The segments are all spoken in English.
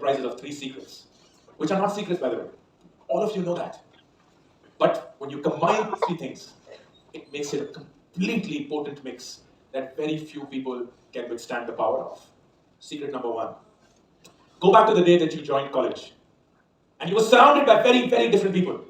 comprises of 3 secrets, which are not secrets, by the way. All of you know that. But when you combine these 3 things, it makes it a completely potent mix that very few people can withstand the power of. Secret number 1. Go back to the day that you joined college. And you were surrounded by very, very different people.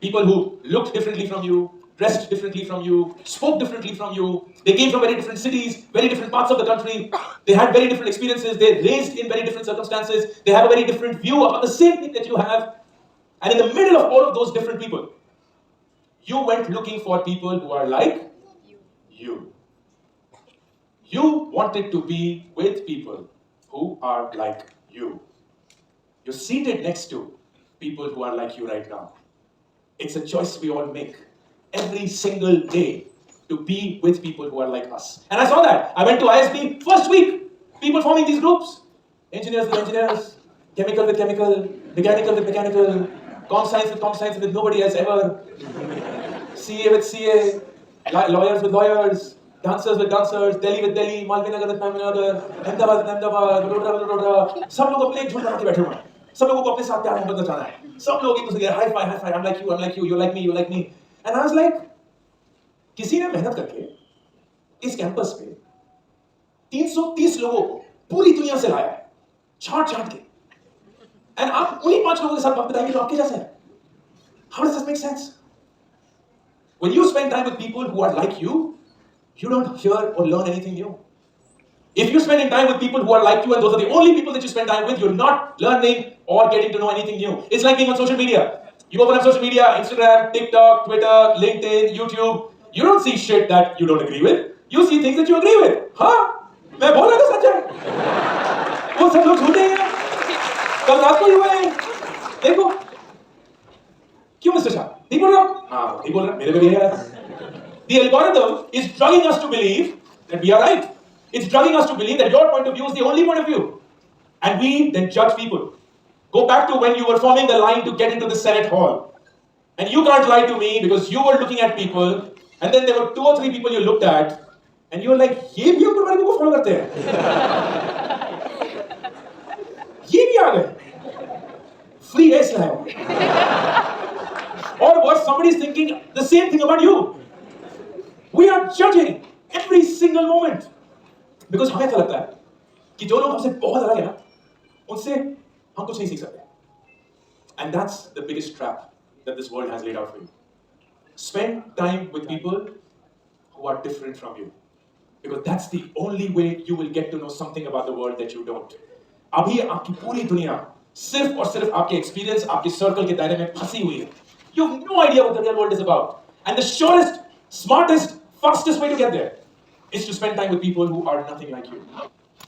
People who looked differently from you, dressed differently from you, spoke differently from you. They came from very different cities, very different parts of the country. They had very different experiences. They raised in very different circumstances. They have a very different view about the same thing that you have. And in the middle of all of those different people, you went looking for people who are like you. You wanted to be with people who are like you. You're seated next to people who are like you right now. It's a choice we all make every single day to be with people who are like us. And I saw that. I went to ISB first week. People forming these groups. Engineers with engineers, chemical with chemical, mechanical with mechanical, comp science with nobody else ever, CA with CA, lawyers with lawyers, dancers with dancers, Delhi with Delhi, Malvinagar with Malvinagar, Ahmedabad with Ahmedabad, Vadodara with Vadodara. सब लोग अपने एक झुंड बना के बैठे हुए हैं. सब लोगों को अपने साथ प्यार मोहब्बत बचाना है. सब लोग एक दूसरे के high five, I'm like you, you like me. And I was like, किसी ने मेहनत करके इस कैंपस पे 330 लोगों को पूरी दुनिया से लाया है, छांट के. And आप उन्हीं 5 लोगों के साथ वक्त बिताएंगे जो आपके जैसे हैं. How does this make sense? When you spend time with people who are like you, you don't hear or learn anything new. If you're spending time with people who are like you and those are the only people that you spend time with, you're not learning or getting to know anything new. It's like being on social media. You open up social media, Instagram, TikTok, Twitter, LinkedIn, YouTube. You don't see shit that you don't agree with. You see things that you agree with. हाँ, मैं बोल रहा था सच है. वो सब लोग झूठे हैं. कल रात को ही हुआ है. देखो. क्यों मिस्टर शाह? नहीं बोल रहा? हाँ, नहीं बोल रहा. मेरे को भी है. The algorithm is drugging us to believe that we are right. It's drugging us to believe that your point of view is the only point of view. And we then judge people. Go back to when you were forming the line to get into the Senate hall. And you can't lie to me because you were looking at people, and then there were 2 or 3 people you looked at, and you were like, ये भी अंकुर भाई को follow करते हैं. ये भी आ गए. Free ace लाया. Or what, somebody's thinking the same thing about you. We are judging every single moment. Because हमें ऐसा लगता है कि जो लोग हमसे बहुत अलग हैं ना, उनसे हम कुछ नहीं सीख सकते. And that's the biggest trap that this world has laid out for you. Spend time with people who are different from you. Because that's the only way you will get to know something about the world that you don't. अभी आपकी पूरी दुनिया सिर्फ और सिर्फ आपके experience, आपके circle के दायरे में फंसी हुई है. You have no idea what the real world is about. And the surest, smartest, fastest way to get there is to spend time with people who are nothing like you.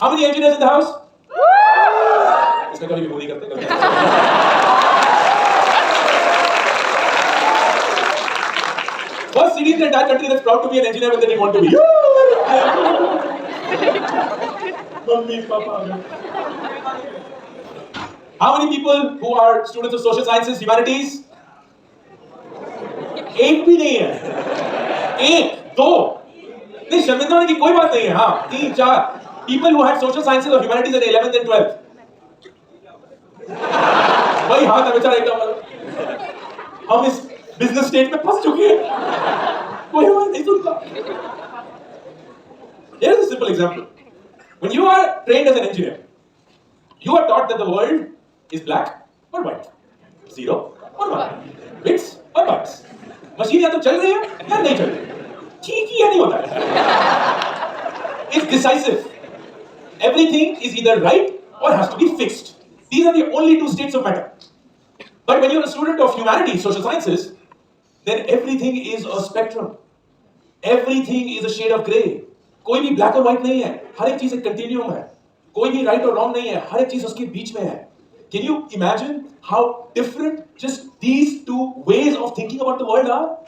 How many engineers in the house? इसमें कभी भी वो नहीं करते. First city in the entire country that's proud to be an engineer when they didn't want to be. Mummy, Papa. How many people who are students of social sciences, humanities? एक भी नहीं है. 1, 2. नहीं, शर्मिंदा होने की कोई बात नहीं है. हाँ, 3, 4. People who had social sciences or humanities in 11th and 12th. वही हाथ है बेचारा एकदम. हम इस बिजनेस स्टेट में फंस चुके हैं. कोई हमारी नहीं सुनता. Here is a simple example. When you are trained as an engineer, you are taught that the world is black or white, 0 or 1, bits or bytes. Machine या तो चल रही है या नहीं चल रही है. ठीक ही नहीं होता है. It's decisive. Everything is either right or has to be fixed. These are the only 2 states of matter. But when you're a student of humanities, social sciences, then everything is a spectrum. Everything is a shade of grey. कोई भी black और white नहीं है. हर एक चीज एक continuum है. कोई भी right और wrong नहीं है. हर एक चीज उसके बीच में है. Can you imagine how different just these 2 ways of thinking about the world are?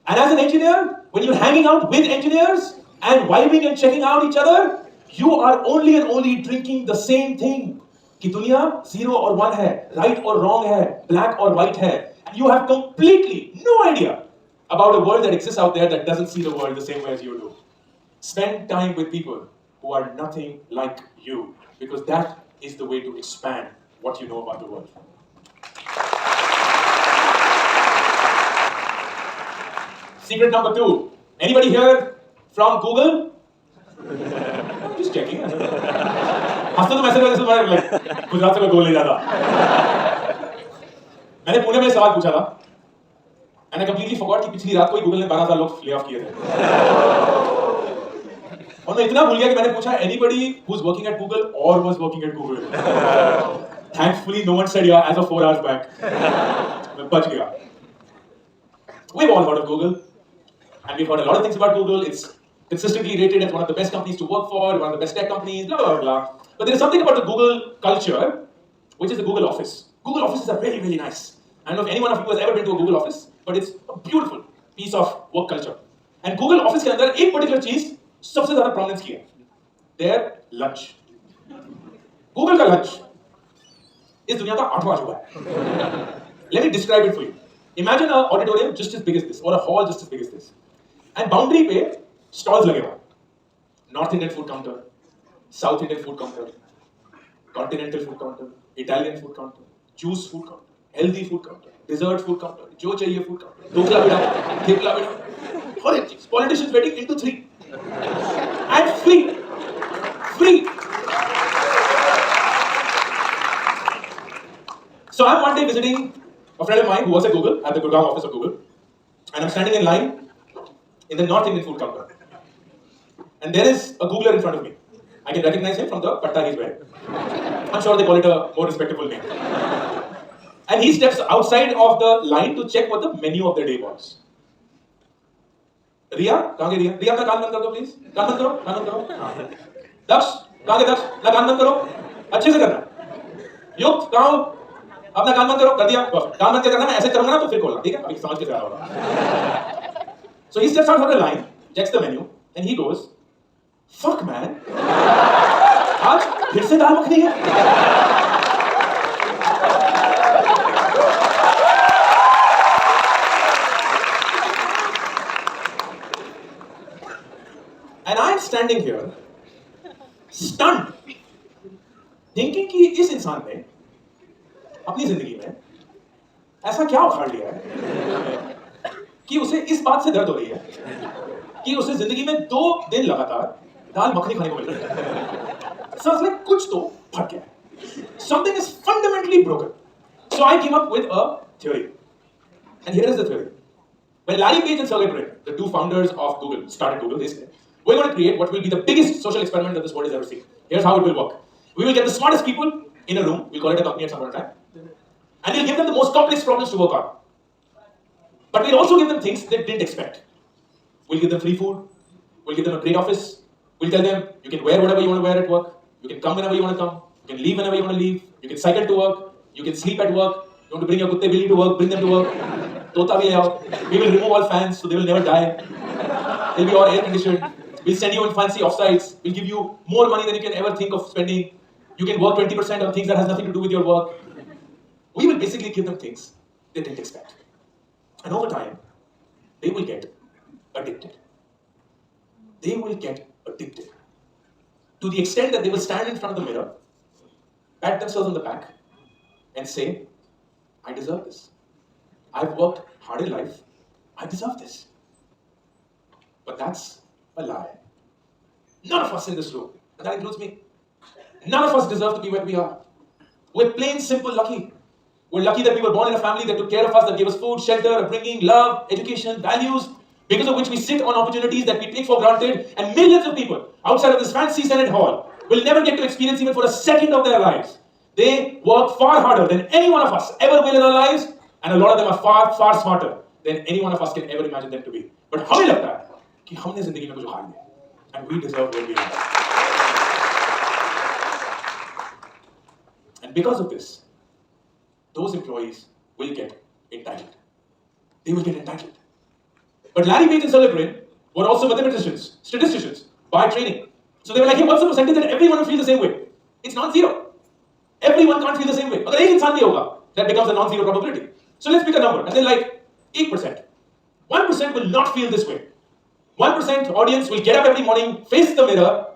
And as an engineer, when you're hanging out with engineers and vibing and checking out each other, you are only and only drinking the same thing. कि दुनिया 0 और 1 है, right or wrong है, black or white है. And you have completely no idea about a world that exists out there that doesn't see the world the same way as you do. Spend time with people who are nothing like you, because that is the way to expand what you know about the world. Secret number 2. Anybody here from Google? Just checking. हंसते तो message वाले गुजरात से कोई गोल नहीं जाता. मैंने पुणे में सवाल पूछा था and I completely forgot कि पिछली रात को ही गूगल ने 12,000 लोग ले ऑफ किए थे. और मैं इतना भूल गया कि मैंने पूछा anybody who's working at Google or was working at Google. Thankfully no one said yeah as of 4 hours back. मैं बच गया. We've all heard of Google and we've heard a lot of things about Google. It's consistently rated as one of the best companies to work for, one of the best tech companies, blah, blah, blah. But there is something about the Google culture, which is the Google office. Google offices are really, really nice. I don't know if any one of you has ever been to a Google office, but it's a beautiful piece of work culture. And Google office के अंदर एक particular चीज सबसे ज़्यादा prominence की है. Their lunch. Google का lunch इस दुनिया का 8वां अजूबा है. Let me describe it for you. Imagine an auditorium just as big as this, or a hall just as big as this. And boundary पे stalls लगे हुए हैं. North Indian food counter, South Indian food counter, continental food counter, Italian food counter, juice food counter, healthy food counter, dessert food counter, जो चाहिए food counter, dhokla बेटा, थेपला बेटा, हर एक चीज. Politicians wedding into 3, and free. So I'm one day visiting a friend of mine who was at Google, at the Gurgaon office of Google, and I'm standing in line in the North Indian food counter. And there is a Googler in front of me. I can recognize him from the patta he's wearing. I'm sure they call it a more respectable name. And he steps outside of the line to check what the menu of the day was. Riya? कहाँ गई रिया? रिया अपना कान बंद कर दो please. कान बंद करो. दक्ष? कहाँ गए दक्ष? अपना कान बंद करो. अच्छे से करना. युक्त? कहाँ हो? अपना कान बंद करो. कर दिया? कान बंद करना. मैं ऐसे करूँगा ना तो फिर खोलना. ठीक है? अभी समझ के क्या होगा. So he steps out of the line, checks the menu, and he goes, "Fuck man, आज फिर से दाल मखनी है." And I'm standing here, stunned, thinking कि इस इंसान ने अपनी जिंदगी में ऐसा क्या उखाड़ लिया है कि उसे इस बात से दर्द हो रही है कि उसे जिंदगी में 2 दिन लगातार दाल मखनी खाने को मिल रही है. So I was like, कुछ तो फट गया है. Something is fundamentally broken. So I came up with a theory. And here is the theory. When Larry Page and Sergey Brin, the 2 founders of Google, started Google, they said, we're going to create what will be the biggest social experiment that this world has ever seen. Here's how it will work. We will get the smartest people in a room, we'll call it a company at some point in time, and we'll give them the most complex problems to work on. But we'll also give them things they didn't expect. We'll give them free food, we'll give them a great office, we'll tell them you can wear whatever you want to wear at work, you can come whenever you want to come, you can leave whenever you want to leave, you can cycle to work, you can sleep at work, you want to bring your kutte billi to work, bring them to work, tota bhi le aao. We will remove all fans so they will never die. They'll be all air conditioned. We'll send you on fancy offsites, we'll give you more money than you can ever think of spending. You can work 20% on things that has nothing to do with your work. We will basically give them things they didn't expect. And over time, they will get addicted. They will get addicted. To the extent that they will stand in front of the mirror, pat themselves on the back, and say, I deserve this. I've worked hard in life. I deserve this. But that's a lie. None of us in this room, and that includes me, none of us deserve to be where we are. We're plain simple lucky. We're lucky that we were born in a family that took care of us, that gave us food, shelter, upbringing, love, education, values, because of which we sit on opportunities that we take for granted, and millions of people outside of this fancy Senate hall will never get to experience even for a second of their lives. They work far harder than any one of us ever will in our lives, and a lot of them are far, far smarter than any one of us can ever imagine them to be. But हमें लगता है कि हमने जिंदगी में कुछ हार लिया, and we deserve where we are. And because of this, those employees will get entitled. They will get entitled. But Larry Page and Sergey Brin were also mathematicians, statisticians, by training. So they were like, hey, what's the percentage that everyone will feel the same way? It's non-zero. Everyone can't feel the same way. अगर एक इंसान भी होगा, that becomes a non-zero probability. So let's pick a number. And they're like, 8%. 1% will not feel this way. 1% audience will get up every morning, face the mirror,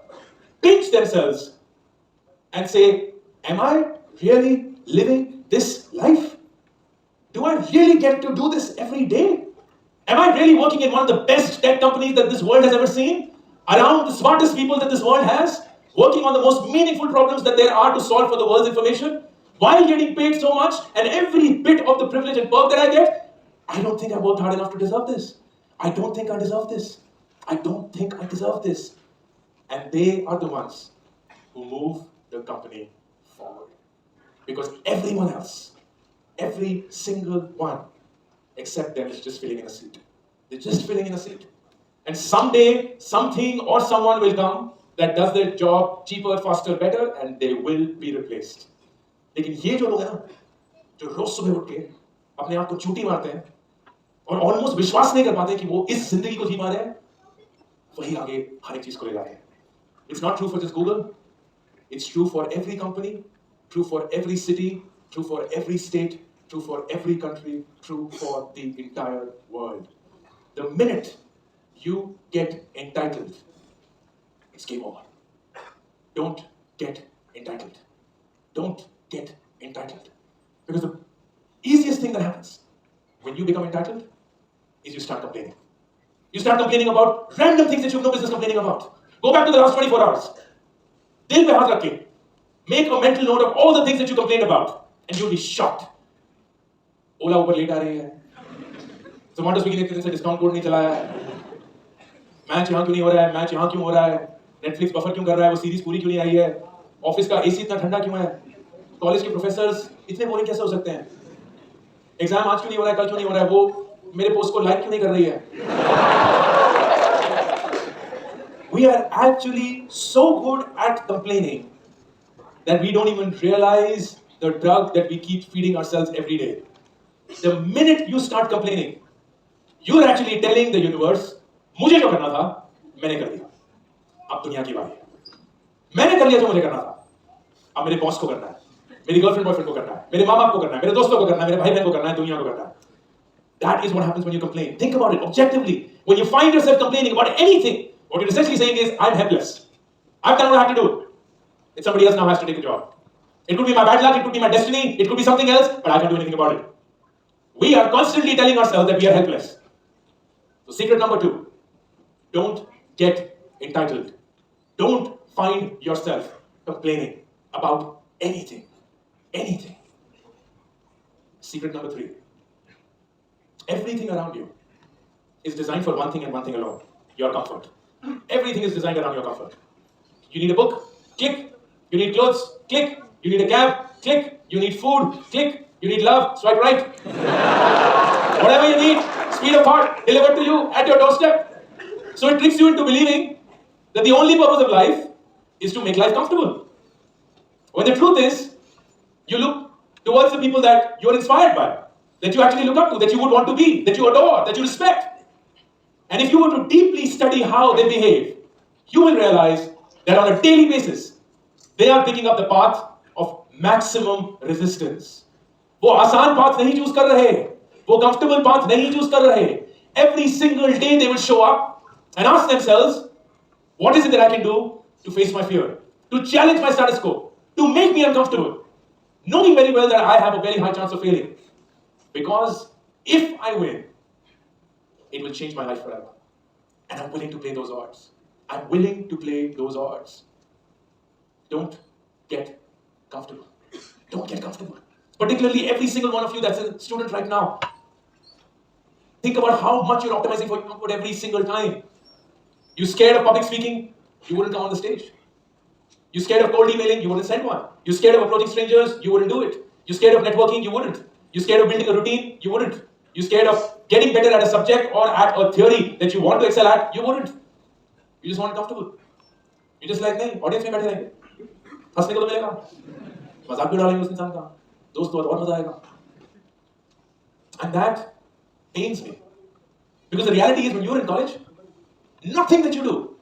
pinch themselves, and say, am I really living this life? Do I really get to do this every day? Am I really working in one of the best tech companies that this world has ever seen? Around the smartest people that this world has? Working on the most meaningful problems that there are to solve for the world's information? While getting paid so much and every bit of the privilege and perk that I get? I don't think I worked hard enough to deserve this. I don't think I deserve this. I don't think I deserve this. And they are the ones who move the company forward. Because everyone else, every single one, except them, is just filling in a seat. They're just filling in a seat. And someday, something or someone will come that does their job cheaper, faster, better, and they will be replaced. लेकिन ये जो लोग हैं ना, जो रोज सुबह उठ के अपने आप को चूटी मारते हैं और ऑलमोस्ट विश्वास नहीं कर पाते कि वो इस जिंदगी को जी पा रहे हैं, वही आगे हर एक चीज को ले जा रहे हैं. It's not true for just Google. It's true for every company, true for every city, true for every state, true for every country, true for the entire world. The minute you get entitled, it's game over. Don't get entitled. Don't get entitled. Because the easiest thing that happens when you become entitled is you start complaining. You start complaining about random things that you have no business complaining about. Go back to the last 24 hours. Dil pe haath rakhe. Make a mental note of all the things that you complained about. And you'll be shocked. Ola ऊपर late आ रही है. Zomato Swiggy ने इतने दिन से discount code नहीं चलाया है. मैच यहाँ क्यों नहीं हो रहा है? मैच यहाँ क्यों हो रहा है? Netflix बफर क्यों कर रहा है? वो सीरीज पूरी क्यों नहीं आई है? ऑफिस का एसी इतना ठंडा क्यों है? कॉलेज के प्रोफेसर्स इतने बोरिंग कैसे हो सकते हैं? एग्जाम आज क्यों नहीं हो रहा है? कल क्यों नहीं हो रहा है? वो मेरे पोस्ट को लाइक क्यों नहीं कर रही है? We are actually so good at complaining that we don't even realize the drug that we keep feeding ourselves every day. The minute you start complaining, you're actually telling the universe, मुझे जो करना था, मैंने कर दिया. अब दुनिया की बारी है. मैंने कर लिया जो मुझे करना था. अब मेरे बॉस को करना है, मेरी गर्लफ्रेंड बॉयफ्रेंड को करना है, मेरे माँ बाप को करना है, मेरे दोस्तों को करना है, मेरे भाई बहन को करना है, दुनिया को करना है. That is what happens when you complain. Think about it objectively. When you find yourself complaining about anything, what you're essentially saying is, I'm helpless. I've done what I have to do. It's somebody else now has to take a job. It could be my bad luck, it could be my destiny, it could be something else, but I can't do anything about it. We are constantly telling ourselves that we are helpless. So secret number 2, don't get entitled. Don't find yourself complaining about anything. Anything. Secret number 3, everything around you is designed for one thing and one thing alone, your comfort. Everything is designed around your comfort. You need a book, click. You need clothes, click. You need a cab, click. You need food, click. You need love, swipe right. Whatever you need, speed of heart, delivered to you at your doorstep. So it tricks you into believing that the only purpose of life is to make life comfortable. When the truth is, you look towards the people that you're inspired by, that you actually look up to, that you would want to be, that you adore, that you respect. And if you were to deeply study how they behave, you will realize that on a daily basis, they are picking up the path of maximum resistance. वो आसान path नहीं choose कर रहे, वो comfortable path नहीं choose कर रहे. Every single day they will show up and ask themselves, what is it that I can do to face my fear, to challenge my status quo, to make me uncomfortable, knowing very well that I have a very high chance of failing. Because if I win, it will change my life forever. And I'm willing to play those odds. I'm willing to play those odds. Don't get comfortable. Don't get comfortable. Particularly every single one of you that's a student right now. Think about how much you're optimizing for your comfort every single time. You scared of public speaking? You wouldn't come on the stage. You scared of cold emailing? You wouldn't send one. You scared of approaching strangers? You wouldn't do it. You scared of networking? You wouldn't. You scared of building a routine? You wouldn't. You scared of getting better at a subject or at a theory that you want to excel at? You wouldn't. You just want comfortable. You just like, नहीं, audience में बैठे रहेंगे, हंसने को तो मिलेगा, मजाक भी डालेंगे उस इंसान का, दोस्त तो और मजा आएगा. And that pains me. Because the reality is when you're in college, nothing that you do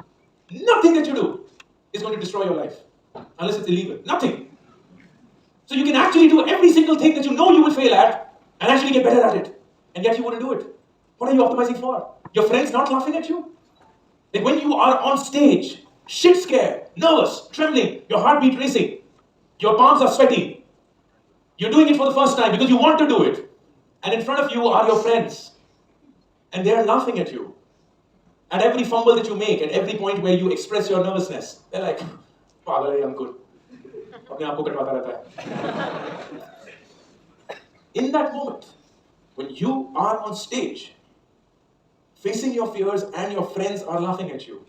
is going to destroy your life. Unless it's illegal. Nothing. So you can actually do every single thing that you know you will fail at and actually get better at it. And yet you wouldn't do it. What are you optimizing for? Your friends not laughing at you? Like when you are on stage, shit scared, nervous, trembling, your heartbeat racing, your palms are sweaty, You're doing it for the first time because you want to do it. And in front of you are your friends. And they're laughing at you. At every fumble that you make, at every point where you express your nervousness, they're like, "Pagal hai Ankur. Apne aap ko katwata rehta hai." In that moment, when you are on stage, facing your fears and your friends are laughing at you,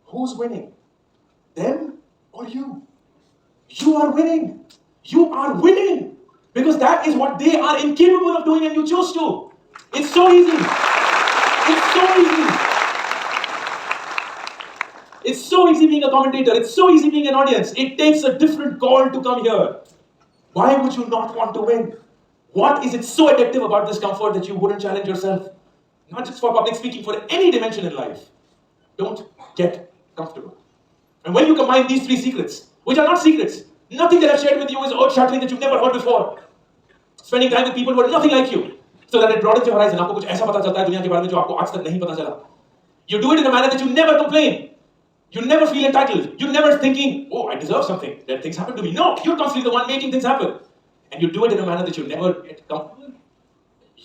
who's winning? Them or you? You are winning. You are winning. Because that is what they are incapable of doing and you choose to. It's so easy. It's so easy. It's so easy being a commentator. It's so easy being an audience. It takes a different call to come here. Why would you not want to win? What is it so addictive about this comfort that you wouldn't challenge yourself? Not just for public speaking, for any dimension in life. Don't get comfortable. And when you combine these three secrets, which are not secrets, nothing that I've shared with you is earth-shattering that you've never heard before. Spending time with people who are nothing like you, so that it broadens your horizon. आपको कुछ ऐसा पता चलता है दुनिया के बारे में जो आपको आज तक नहीं पता चला. You do it in a manner that you never complain. You never feel entitled. You're never thinking, "Oh, I deserve something. That things happen to me." No, you're constantly the one making things happen. And you do it in a manner that you never get comfortable.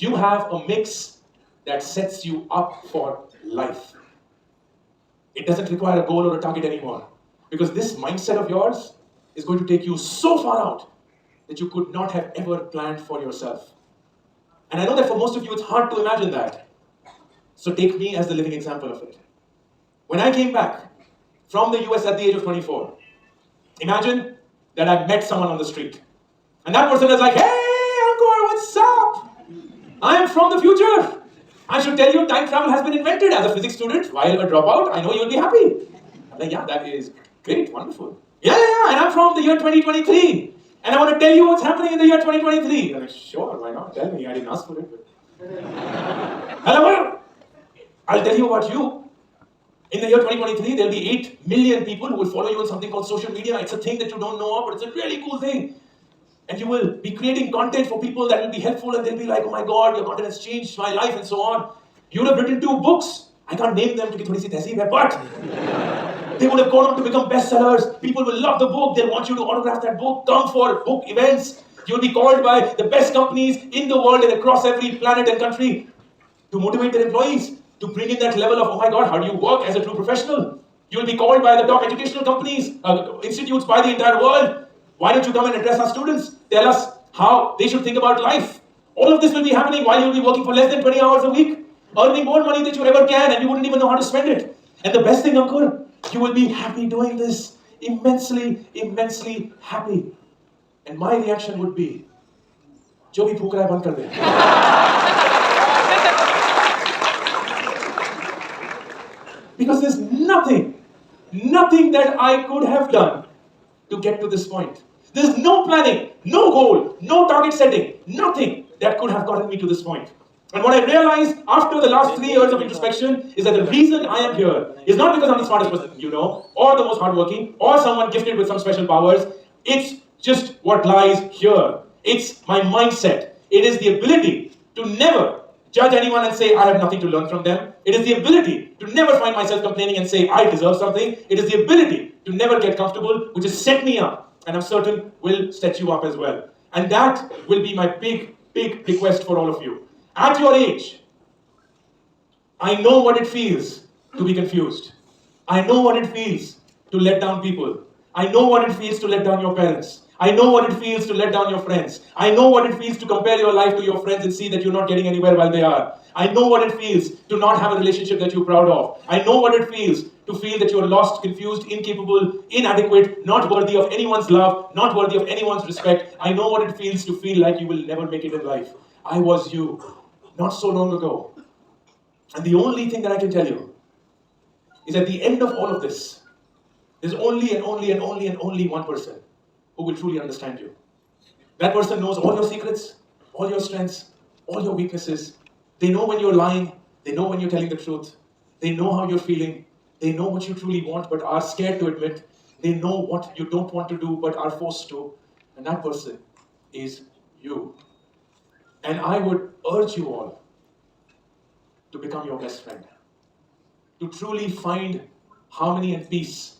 You have a mix that sets you up for life. It doesn't require a goal or a target anymore. Because this mindset of yours is going to take you so far out that you could not have ever planned for yourself. And I know that for most of you, it's hard to imagine that. So take me as the living example of it. When I came back from the US at the age of 24, imagine that I met someone on the street. And that person is like, "Hey, Ankur, what's up? I am from the future. I should tell you, time travel has been invented. As a physics student, while a dropout, I know you'll be happy." I'm like, "Yeah, that is great, wonderful. Yeah, and I'm from the year 2023. And I want to tell you what's happening in the year 2023. I'm like, "Sure, why not? Tell me. I didn't ask for it." But I'll tell you about you. In the year 2023, there'll be 8 million people who will follow you on something called social media. It's a thing that you don't know of, but it's a really cool thing. And you will be creating content for people that will be helpful, and they'll be like, "Oh my God, your content has changed my life," and so on. You would have written 2 books. I can't name them because thodi si tehzeeb hai, but they would have gone on to become bestsellers. People will love the book. They'll want you to autograph that book. Come for book events. You'll be called by the best companies in the world and across every planet and country to motivate their employees, to bring in that level of, "Oh my God, how do you work as a true professional?" You'll be called by the top educational companies, institutes by the entire world. "Why don't you come and address our students? Tell us how they should think about life." All of this will be happening while you'll be working for less than 20 hours a week, earning more money than you ever can, and you wouldn't even know how to spend it. And the best thing, Ankur, you will be happy doing this. Immensely, immensely happy. And my reaction would be, "Jo bhi phuk raha hai, band kar de." Because there's nothing that I could have done to get to this point. There's no planning, no goal, no target setting, nothing that could have gotten me to this point. And what I realized after the last 3 years of introspection is that the reason I am here is not because I'm the smartest person you know, or the most hardworking, or someone gifted with some special powers. It's just what lies here. It's my mindset. It is the ability to never judge anyone and say I have nothing to learn from them. It is the ability to never find myself complaining and say I deserve something. It is the ability to never get comfortable, which has set me up, and I'm certain will set you up as well. And that will be my big request for all of you. At your age, I know what it feels to be confused. I know what it feels to let down people. I know what it feels to let down your parents. I know what it feels to let down your friends. I know what it feels to compare your life to your friends and see that you're not getting anywhere while they are. I know what it feels to not have a relationship that you're proud of. I know what it feels to feel that you're lost, confused, incapable, inadequate, not worthy of anyone's love, not worthy of anyone's respect. I know what it feels to feel like you will never make it in life. I was you not so long ago. And the only thing that I can tell you is at the end of all of this, there's only one person who will truly understand you. That person knows all your secrets, all your strengths, all your weaknesses. They know when you're lying. They know when you're telling the truth. They know how you're feeling. They know what you truly want but are scared to admit. They know what you don't want to do but are forced to. And that person is you. And I would urge you all to become your best friend. To truly find harmony and peace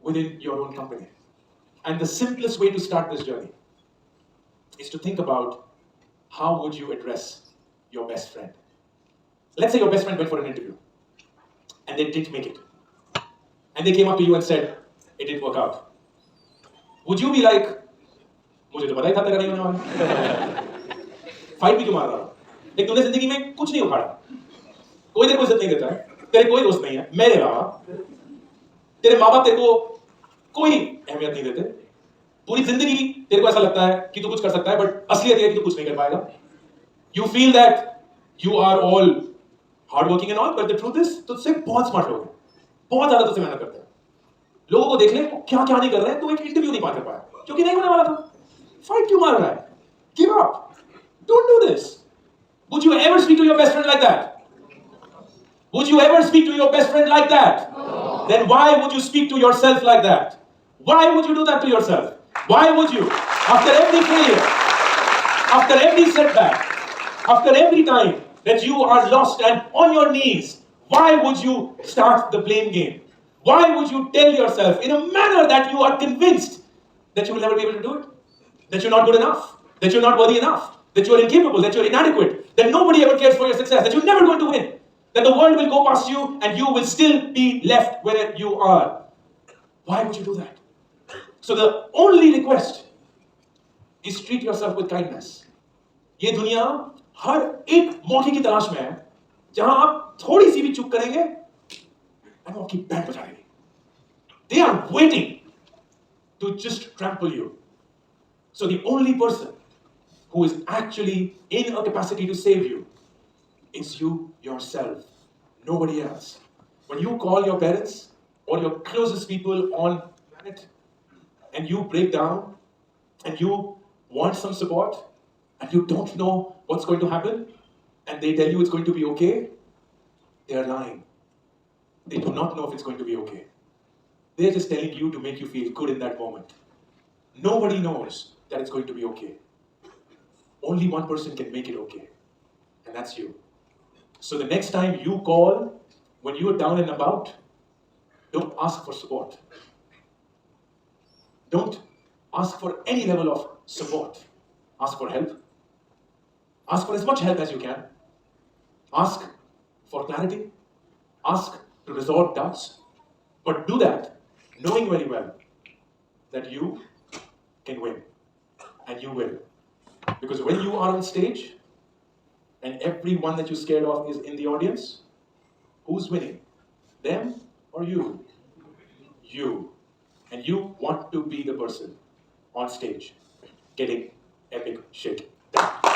within your own company. And the simplest way to start this journey is to think about how would you address your best friend. Let's say your best friend went for an interview and they didn't make it. And they came up to you and said, it didn't work out. Would you be like, मुझे तो पता ही था तेरा नहीं होने वाला. Fight भी क्यों मार रहा है? लेकिन तूने जिंदगी में कुछ नहीं उखाड़ा. कोई तेरे को इज्जत नहीं देता है. तेरे कोई दोस्त नहीं है. मेरे अलावा. तेरे माँ बाप तेरे को कोई अहमियत नहीं देते. पूरी जिंदगी तेरे को ऐसा लगता है कि तू कुछ कर सकता है, बट असलियत ये है कि तू कुछ नहीं कर पाएगा. You feel that you are all hardworking and all, but the truth is तुझसे बहुत स्मार्ट लोग हैं. बहुत ज्यादा तुझसे मेहनत करते हैं. लोगों को देख ले क्या क्या नहीं कर रहे हैं. तू एक इंटरव्यू नहीं पार कर पाया क्योंकि नहीं होने वाला था. फाइट क्यों मार रहा है? Give up. Don't do this. Would you ever speak to your best friend like that? Would you ever speak to your best friend like that? No. Then why would you speak to yourself like that? Why would you do that to yourself? Why would you? After every failure, after every setback, after every time that you are lost and on your knees, why would you start the blame game? Why would you tell yourself in a manner that you are convinced that you will never be able to do it? That you're not good enough? That you're not worthy enough? That you're incapable? That you're inadequate? That nobody ever cares for your success? That you're never going to win? That the world will go past you and you will still be left where you are? Why would you do that? So the only request is treat yourself with kindness. ये दुनिया हर एक मौके की तलाश में है जहां आप थोड़ी सी भी चूक करेंगे और वो आपकी बैंड बजा देंगे. They are waiting to just trample you. So the only person who is actually in a capacity to save you is you yourself, nobody else. When you call your parents or your closest people on the planet and you break down and you want some support and you don't know what's going to happen and they tell you it's going to be okay, they are lying. They do not know if it's going to be okay. They're just telling you to make you feel good in that moment. Nobody knows that it's going to be okay. Only one person can make it okay, and that's you. So the next time you call, when you are down and about, don't ask for support. Don't ask for any level of support. Ask for help. Ask for as much help as you can. Ask for clarity. Ask to resolve doubts. But do that knowing very well that you can win. And you will. Because when you are on stage and everyone that you're scared of is in the audience, who's winning? Them or you? You. And you want to be the person on stage getting epic shit done.